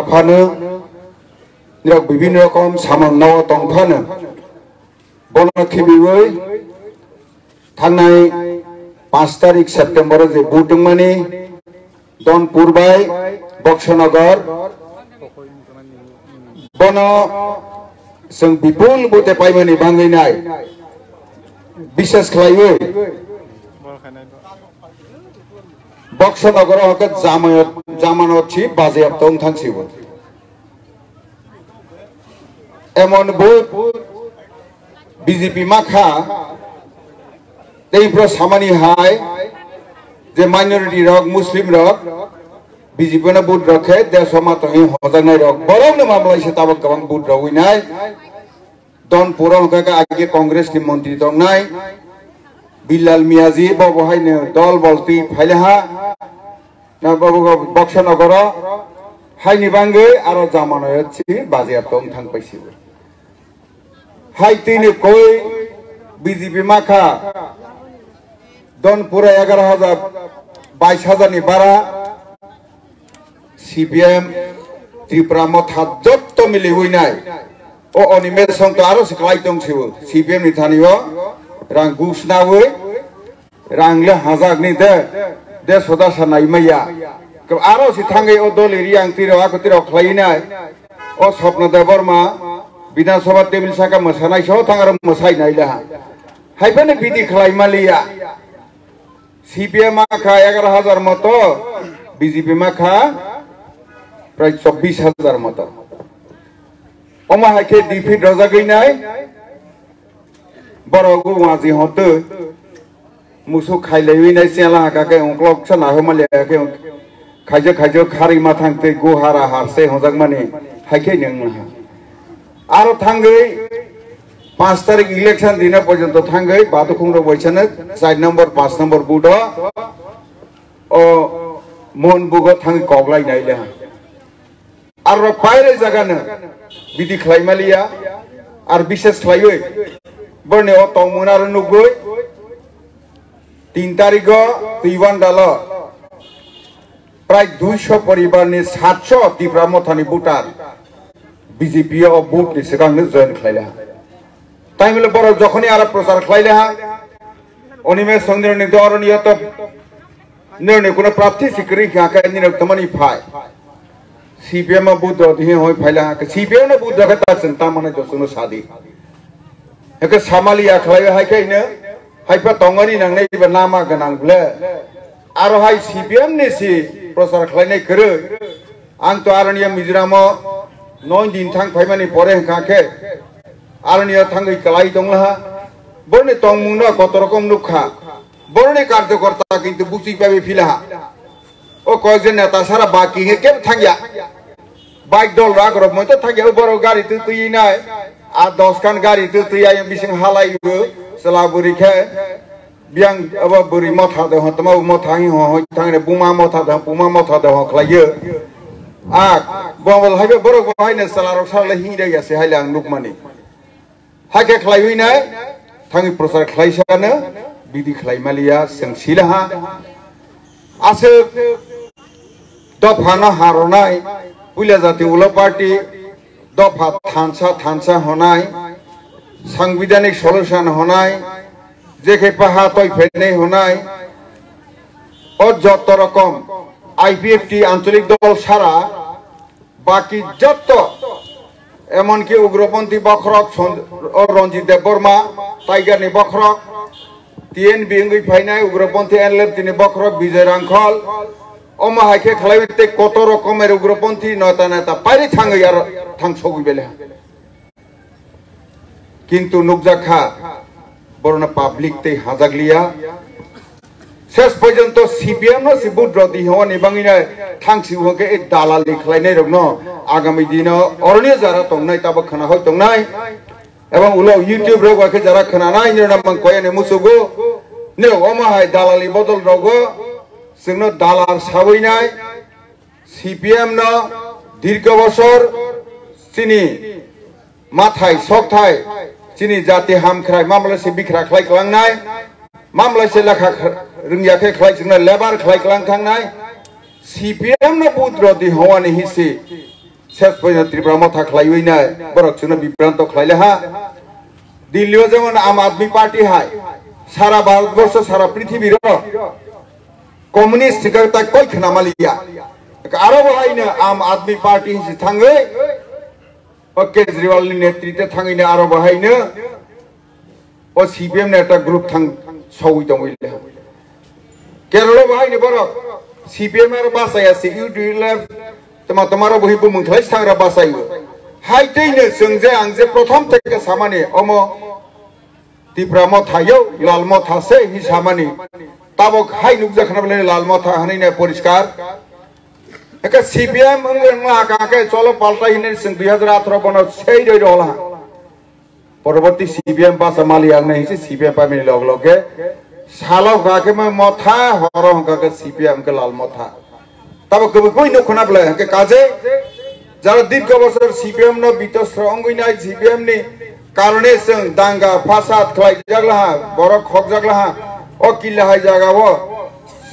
फानो निरक विभिन्न रकम सामान नव तंफानो बनो खिबिवै थांनाय 5 तारिख सेप्टेम्बर जे बुटुंमानि दनपुर बाय बक्सनगर बनो जों विपुल बुते पाइमानि बांगैनाय विशेष खालामै बक्सनगर हक जामानत छी बाजेयाब तंग थांसिबो एमन बुट बीजेपी माखा दैफ्रा सामानि हाय जे माइनरिटी रक मुस्लिम रक बीजेपी ना बुट रखे देश मात्र हजानाय रक बरंनो मामला से ताबक गोबां बुट रविनाय दनपुर हक आगे कांग्रेस नि मंत्री दंनाय बिलाल मियाजी बबहायनो दल बलती फाइलेहा ना बाबु बक्सनगर हायनि बांगै आरो जामानत छी बाजेयाब तंग थांपायसिबो हाय तीन कोई बीजेपी माखा दनपुर 11,000 22,000 नि बारा CPIM त्रिपुरा मथा जत्त मिलि हुइनाय ओ अनिमेल संत आरो सिखलाय दंसिबो CPIM नि थानियो रां गुसनावै रांले हाजागनि दे सदासा नायमैया आरो सि थांगै ओ दलिरि आं तिरो आको तिरो खलायनाय ओ स्वप्न देवरमा विधानसभा टेबिल साका मोसानाय सह थांगार मोसायनाय लहा हायफाने बिदि खलायमालिया CPIM माखा 11,000 मत बीजेपी माखा प्राय 24,000 मत अमा हाके डिफिट रजागैनाय बरगु वाजी हते मुसु खाइलायनाय सेला हाकाके अंक्लक सना होमालियाके खाइजो खारि माथांते गुहारा हारसे हजाक माने हाके नोंहा आरो थांगै 5 तारिख इलेक्शन दिन पर्यंत थांगै बाथुखुंग बैसनो 4 नम्बर 5 नम्बर बुद ओ मन बुग थांगै कगलायनाय लहा आरो पायरे जगानो बिदि खलायमालिया आरो विशेष खलायै बरने ओ तंमुन आरो नुगै 3 तारिख दैवान दाल प्राय 200 परिवारनि 700 तिप्रा मथानि बुटार बीजेपी ओ बुट नि सिगांनो जयन खलायला ताइमले बर जखनि आरो प्रचार खलायला अनिमे संदिरनि दरनिय त निर्णय कोनो प्राप्ति सिकरि खाके निरक तमनि फाय CPIM बुट दि होय फायला CPIM न बुट जगता चिंता माने जसुनो सादी हेके सामालिया खलाय हायखैनो हायफा तंगनि नांनाय बा नामा गोनांब्ले आरो हाय CPIM नि सि प्रचार खलायनाय करे आं तो आरनिया मिजोराम 9 दिन थां फायमानि परे हाके आरनिया थांगै कलाय दंला बरने तंमुना कत रकम नुखा बरने कार्यकर्ता किन्तु बुझि पाबे फिला ओ कयजन नेता सारा बाकी हे केम थांगिया बाइक दल रागर मय तो थांगिया बरो गाड़ी तुइनाय आ 10 खान गाड़ी तुइया बिसिं हालायबो सलाबुरिखे बियां अब बुरि मथा दे हतमा मथाहि हो थांने बुमा मथा दे खलायो आ बवल हायबे बरो बाहायनो सलारो सारले हिंदे यासे हायले आं नुकमानि हाके खलायैनाय थांनि प्रचार खलायसानो बिदि खलायमालिया सोंसिलाहा आसे दफाना हारनाय पुलिया जाति उला पार्टी दफा थानसा होनाय संविधानिक सल्यूशन होनाय जेखे पाहा तय फेने होनाय और जत रकम IPFT आंचलिक दल सारा बाकी जत एमन की उग्रपंथी बखरक और रंजित देवबर्मा टाइगर नि बखरक TNB इंगै फायनाय उग्रपंथी एनलेप तिनि बखरक विजय रांखल अमा हाके खलायते कत रकमेर उग्रपंथी नेता पारि थांगै आरो थांसगै बेले किन्तु नुकजाखा बरना पब्लिक ते हाजागलिया शेष पर्यंत CPIM न सिबुद रदि हवानि बांगिना थांसि होके ए दालालि खलायनाय रगनो आगामी दिन अरनिया जारा तंनाय ताबा खना होय तंनाय एवं उलो YouTube रे वाके जारा खनानाय निरना मन कोयने मुसुगो ने अमा हाय दालालि बदल रगो जोंनो दालाल साबैनाय CPIM न दीर्घ बছর चिनि माथाय सकथाय चिनि जाति हामख्राय मामला से बिखरा खलाय खालांनाय मामला से लेखा रोंयाखै खलाय जोंनो लेबार खलाय खालांखांनाय CPIM न बुद्रदि हवानि हिसि শেষ পর্যন্ত ত্রিপুরা মথা খাইই না বরক শুনে বিভ্রান্ত খাইলে হা দিল্লিও যেমন আম আদমি পার্টি হাই সারা ভারতবর্ষ সারা পৃথিবীর কমিউনিস্ট থেকে তা কই খানামালিয়া আরো বাহাইনো আম আদমি পার্টি হিসেবে থাঙ্গে ও কেজরিওয়ালनि নেতৃত্বে থাঙ্গিনে আরো বাহাইনো ও সিপিএম ने একটা গ্রুপ থাং সউই দমইলে কেরল বাহাইনো বরক সিপিএম এর বাসায় আছে ইউডিএলএফ তোমারও বহিবো মুংথাই সাংরা বাসাইবো হাইতেইনো जों जे आं जे प्रथम থেকে সামানে অম ত্রিপুরা মথায়ও লাল মথাসে হি সামানি তাবক হাই নুকজাখানা বলে লাল মথা হানিনে পরিষ্কার একা সিপিএম না কাকে চলো পাল্টাইনে जों 2018 বন সেই রই রলা পরবর্তী সিপিএম পাসা মালিয়া নাই সিপিএম পামিনি লগলগে সালাও কাকে মথা হর কাকে সিপিএম কে লাল মথা তবে কই নখনা বলে কে কাজে যারা দীর্ঘ বছর সিপিএম ন বিতস্র অঙ্গইনাই সিপিএম নি কারণে जों দাঙ্গা ফাসাদ খাই জাগলা বড় খক জাগলা ও কিল্লা হাই জাগাবো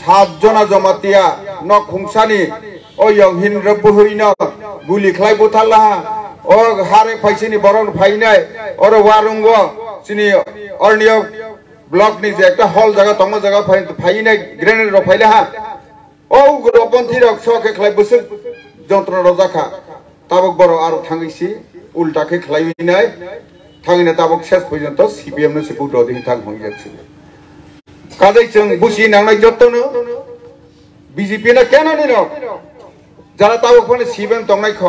7 जना জমাতিয়া ন খুংসানি ও ইয়ং হিনরব হইন গুলি খাই বুথালা ও হারে ফাইসিনি বরং ফাইনাই ওর ওয়ারুঙ্গ চিনি অরনিয় ব্লক নি যে একটা হল জায়গা তম জায়গা ফাইনাই গ্রেনেড রফাইলা ও গ্রপন্থী রক্ষকে খাই বসে যন্ত্রণা রজাখা তাবক বড় আর থাঙ্গিসি উল্টাকে খাইনাই থাঙ্গিনা তাবক শেষ পর্যন্ত সিপিএম নে সিপু দদিন থাং হই যাচ্ছে কাজে जों বুঝি নাংনাই যতনো বিজেপি না কেন নিল যারা তাবক মানে সিপিএম তংনাই খ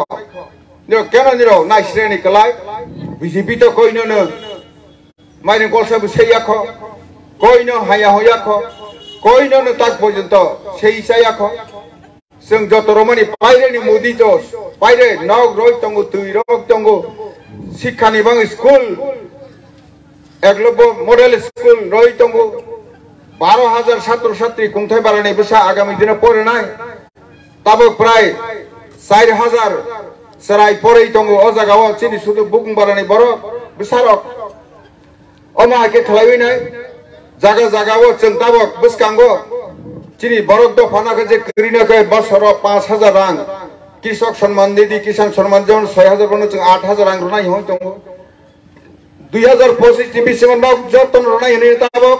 নিল কেন নিল নাইসরেনি কলাই বিজেপি তো কইনো ন মাইনে গলসাবু সেইয়া খ কইনো হায়া হইয়া খ কইনো ন তাক পর্যন্ত সেই সাইয়া খ जों যত রমানি পাইরেনি মোদি তো পাইরে নগ রই তঙ্গু তুই রগ তঙ্গু শিক্ষানি বাং স্কুল একলব্য মডেল স্কুল রই তঙ্গু 12,000 ছাত্র ছাত্রী কোথায় বাড়ানি বেশা আগামী দিনে পড়ে নাই তবে প্রায় 4,000 সরাই পরেই তঙ্গু ও জায়গাও চিনি শুধু বুকিং বাড়ানি বড় বিচারক অমাকে খেলাই নাই জায়গা জায়গাও जों তাবক বুসকাঙ্গ চিনি বরক দ ফানাকে যে করিনাকে বছর 5,000 রাং কৃষক সম্মান দিদি কিষান সম্মান যেমন 6,000 বন 8,000 রাং রনাই হয় তঙ্গ 2025 ডিভিশন নক যতন রনাই নে তাবক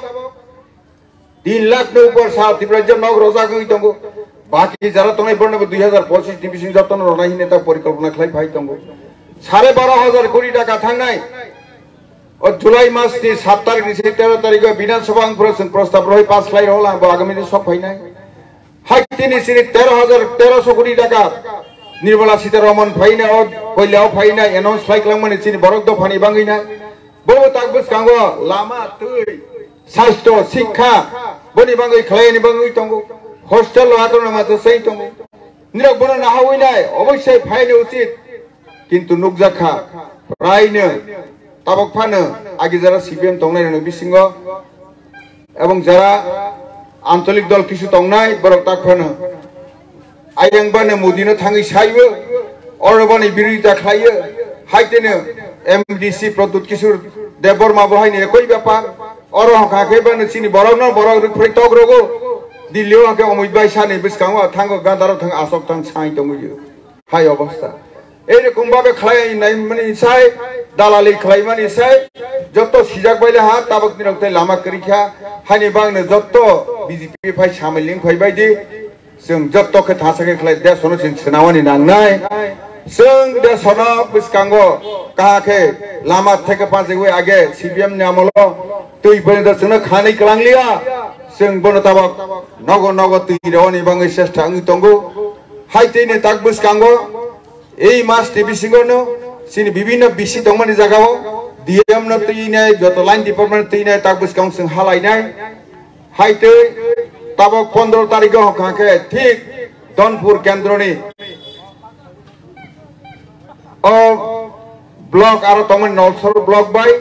3 লাখ নে উপর সাত ত্রিপুরা নক রোজা গই তঙ্গ বাকি যারা তুমি বর্ণ 2025 ডিভিশন যতন রনাই নে তা পরিকল্পনা খাই ভাই তঙ্গ 12,500 কোটি টাকা থাংনাই ও জুলাই মাস নি 7 তারিখ নি 13 তারিখ বিধানসভা অঙ্কুরেশন প্রস্তাব রই 5 লাখ হলা আগামী দিন সব ফাইনাই হাইতি নি 13,1300 কোটি টাকা নির্মলা সীতারমন ফাইনা ও কইলাও ফাইনা অ্যানাউন্স লাইকলাম মানে চিনি বরক দ ফানি বাঙ্গিনা বড় তাকবস কাঙ্গ লামা তুই স্বাস্থ্য শিক্ষা বনি বাঙ্গই খাইনি বাঙ্গই তঙ্গ হোস্টেল আতন মাতে সেই তঙ্গ নিরক বন না হই নাই অবশ্যই ফাইনে উচিত কিন্তু নুকজাখা প্রায়নে তাবক ফানো আগে যারা সিপিএম তংনাই নে বিসিংহ এবং যারা আঞ্চলিক দল কিছু তংনাই বরক তাক ফানো আইয়াংবানে মোদিनो थाङै साइबो अरबानि बिरोधिता खायो हाइतेनो एमडीसी प्रदुत किशोर देवबर्मा बहायनो एकई ব্যাপার अरहाखाकेबानो चिनि बरगनो बरग रुफ्रै तग्रगो दिल्लीयाव आके अमित भाई सानि बिसकाङो थाङो गादाराव थाङ आसक थाङ साइ दङयो हाय अबस्था एरकम भाबे खालायनाय माने साइ दालालि खालायमानि साइ जत्त सिजाक बायले हा ताबक दिनकते लामा करिखा हानि बांनो जत्त बीजेपी फाइ सामिलिं फाइबायदि जों जत्तके थासाके खलाय देशनो जों सोनावानि नांनाय जों देशनो बिसकांगो काहाके लामा थेके पासे हुए आगे सीपीएम ने आमलो तुई पर्यंत जोंनो खानै कलांलिया जों बनो ताबक नगो नगो तुई रवनि बाङै चेष्टा आंनि तंगो हाइतेने ताक बिसकांगो এই মাস টিভিসিংনো सिनि विभिन्न बिसि दंमानि जागाव डीएम न तुइनाय जत लाइन डिपार्टमेंट तुइनाय ताक बिसकां जों हालायनाय हाइते ताबक 15 तारिख हकाके ठीक दनपुर केन्द्रनि ओ ब्लक आरो तमन नलसर ब्लक बाय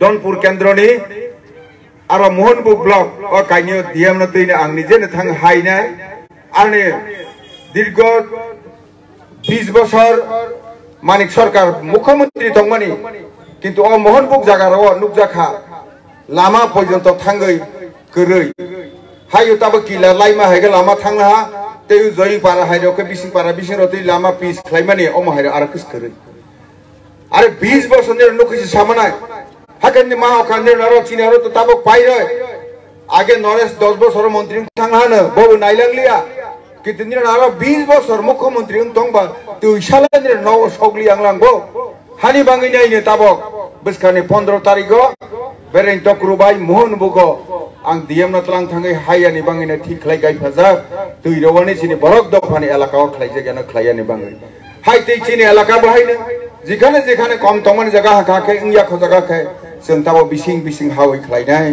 दनपुर केन्द्रनि आरो मोहनबु ब्लक ओ काइनो डीएम न तुइनाय आं निजेनो थां हायनाय आरो दीर्घ 20 বছর मानिक सरकार मुख्यमंत्री दंमानि किन्तु अ मोहनबुक जागाराव नुकजाखा लामा पर्यन्त थांगै गोरै हायो ताबो किला लाइमा हैगे लामा थांना तेउ जई पारा हाइरो के बिसिं पारा बिसिं रति लामा पिस खालायमानि अमा हाइरो आरो किसकरो आरो 20 बोसोरनि नखिसि सामनाय हाकेननि मा अखानि नरो चिनारो तो ताबो पाइरो आगे नरेश 10 बोसोर मंत्री थांहानो बबो नाइलांलिया कितनि नारो 20 बोसोर मुख्यमंत्री दंबा तु इसालानि नव सगलि आंलांगो हानि बाङै नायनो ताबो बिसखानि 15 तारिखो बेरें तक्रुबाय मोहन बुगो आं डीएम नतलां थाङै हायानि बाङैनो थि खलाय गायफाजाब तुइरवानि सिनि बरक दफानि एलाकाव खलायजे गनो खलायानि बाङै हाय तै सिनि एलाका बहायनो जिखाने जिखाने कम तमन जगह हाखाके इंया ख जगह के जों ताबो बिसिं बिसिं हावै खलायनाय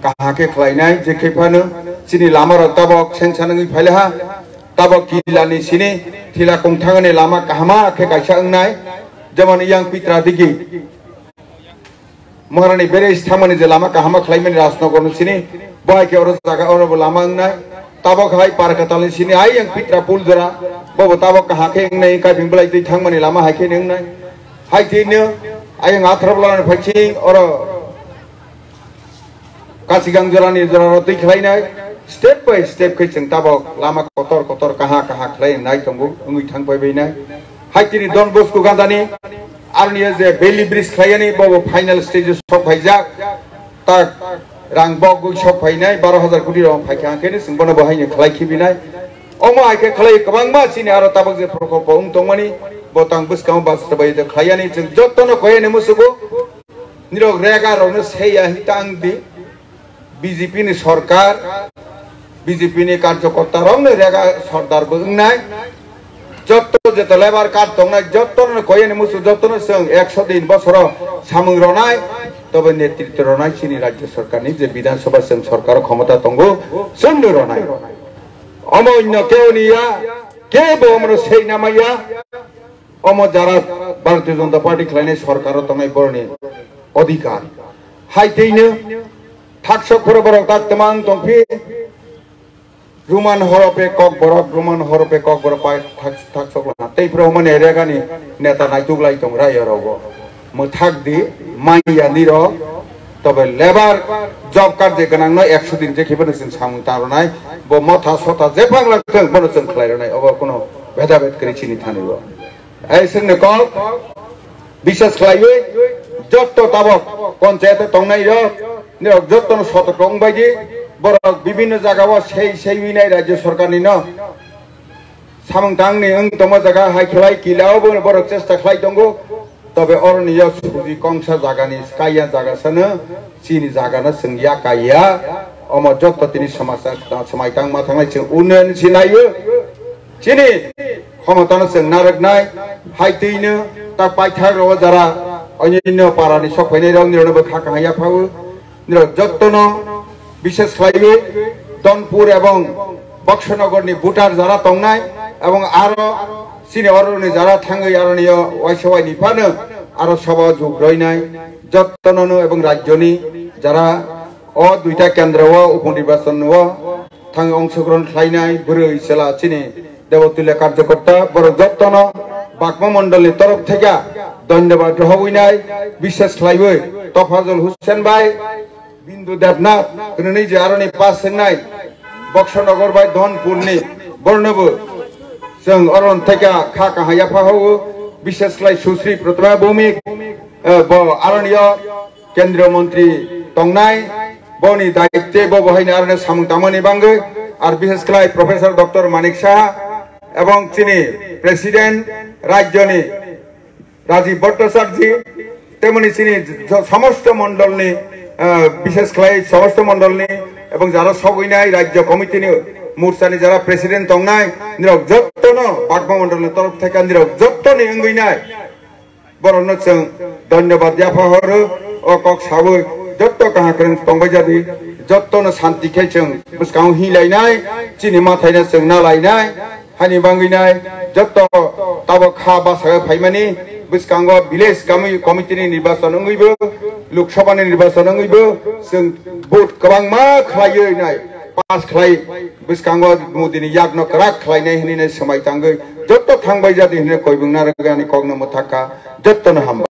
काहाके खलायनाय जेखेफानो सिनि लामा रताबो सेंसानङै फायलाहा ताबो किलानि सिनि थिला कंथाङनि लामा काहामा के गायसा अंनाय जमन yang pitra digi महारानी बेरे स्थामनि जे लामा काहामा खलायमनि राजनगरनि सिनि बहाय के और जागा और लामा अंनाय ताबो खाय पारकातालनि सिनि आइ yang pitra पुल जरा बबो ताबो काहाके अंनाय का बिंबलाय दै थांमनि लामा हायके नंनाय हाय थिनो आयं आथ्रबलानि फायथिं और कासिगां जरानि जरा दै खलायनाय स्टेप बाय स्टेप के जों ताबो लामा कतर कतर काहा काहा खलायनाय दंगो उङै थांबायबायनाय हायतिनि डन बस्को गादानि आरनिया जे बेली ब्रिज खलायनि बबो फाइनल स्टेज सब फायजाक ता रां बगु सब फायनाय 12000 कोटी रां फायखांखेनि सिंबनो बहायनो खलायखिबिनाय अमा आइके खलाय गोबांबा सिनि आरो ताबो जे प्रकल्प उंतंमानि बतां बस्काव बासबाय जे खलायनि जों जत्तनो खयने मुसुगो निरग रेगारनो सेया हितांदि बीजेपी नि सरकार बीजेपी नि कार्यकर्ता रंनो रेगा सरदार बंनाय जत्तो जे लेबार कार्ड दंनाय जत्तनो खयने मुसु जत्तनो जों 100 दिन बसर सामंग रनाय तबे नेतृत्व रनाय सिनि राज्य सरकारनि जे विधानसभा जों सरकार क्षमता दंगो जोंनो रनाय अमन्य केवनिया केबो हमरो सेय नामाया अम जारा भारतीय जनता पार्टी खलायनाय सरकार दंनाय बरनि अधिकार हायतेनो थाकसक बरक ताकतमां दंफि रुमान हरपे कक बरक रुमान हरपे कक बरक पाय थाकसक ला तैफ्राव माने रेगानि नेता नायतुगलाय दं रायरावबो मोथाक दि माइया निर तबे लेबार जब कार्ड जे गनां न 100 दिन जेखेबो जों सामु तारनाय ब मथा सथा जे फांला जों बनो जों खलायनाय अब कोनो भेदाभेद करि चिनि थानैबो ऐसने कल विशेष खलायो जत्तो ताबक पंचायत तंनाय र निर जत्तो सतर्क बायदि बरक विभिन्न जगाव सेविनाय राज्य सरकारनि न सामंतांनि अंतम जगा हायखलाय किलाव बरक चेष्टा खलाय दंगो तबे अरनिया सुजि कंसा जागानि काया जागासनो सिनि जागाना संगिया काया अम जत्ततिनि समाज समायतां मा थांनाय जों उन्नयन सिनायो सिनि क्षमतानो जों नारगनाय हायतैनो ता पाइथार र जरा अन्य पारानि सफायनाय राव निरनबो खाका हाया फावो निर जत्तनो विशेष खलायो दनपुर एवं बक्सनगरनि भुटार जारा तंनाय एवं आरो सिनि अरनि जारा थाङै आरनिय वाइसवाइ निफानो आरो सभा जुग्रयनाय जत्तनो एवं राज्यनि जारा अ दुइटा केन्द्रव उपनिर्वाचनव थाङै अंशग्रहण खलायनाय बुरै सेला सिनि देवतुल्य कार्यकर्ता बर जत्तनो बागमा मंडलनि तरफ थेका धन्यवाद रहबैनाय विशेष खलायो तफाजुल हुसैन भाई बिंदु देवनाथ नै जे आरनि पास होनाय बक्सनगर बाय धनपुरनि बर्णबो जों अरन थेका खाका हायाफा हो विशेष खलाय सुश्री प्रतिमा भौमिक आरनिय केंद्रीय मंत्री तंनाय बनि दायित्व बहायनो आरने सामंतामनि बांगै आर विशेष खलाय प्रोफेसर डॉक्टर मानिक शाह एवं चिनी प्रेसिडेंट राज्यनि राजीव भट्टाचार्य तेमनि चिनी समस्त मंडलनि विशेष खलाय समस्त मंडलनि एवं जारा सगैनाय राज्य कमिटिनि मोर्चानि जारा प्रेसिडेंट तंनाय निरक जत्तनो बागमा मंडलनि तरफ थेका निरक जत्तनि अंगैनाय बरनो जों धन्यवाद याफाहरो अकक साबै जत्तो काहाकरें तंबाय जादि जत्तनो शांति खे जों बुसकाव हिलायनाय चिनि माथायना जों नालायनाय हानि बांगैनाय जत्तो ताबो खा बासा फायमानि बुसकांग विलेज कमिटिनि निर्वाचन अंगैबो लोकसभानि निर्वाचन अंगैबो जों भोट गोबां मा खलायनाय पास खलाय बुसकांग मोदिनि याग्न कराक खलायनाय हनिने समायतांगै जत्तो थांबाय जादि हने कयबुंना रगानि कग्न मथाका जत्तनो हामबाय।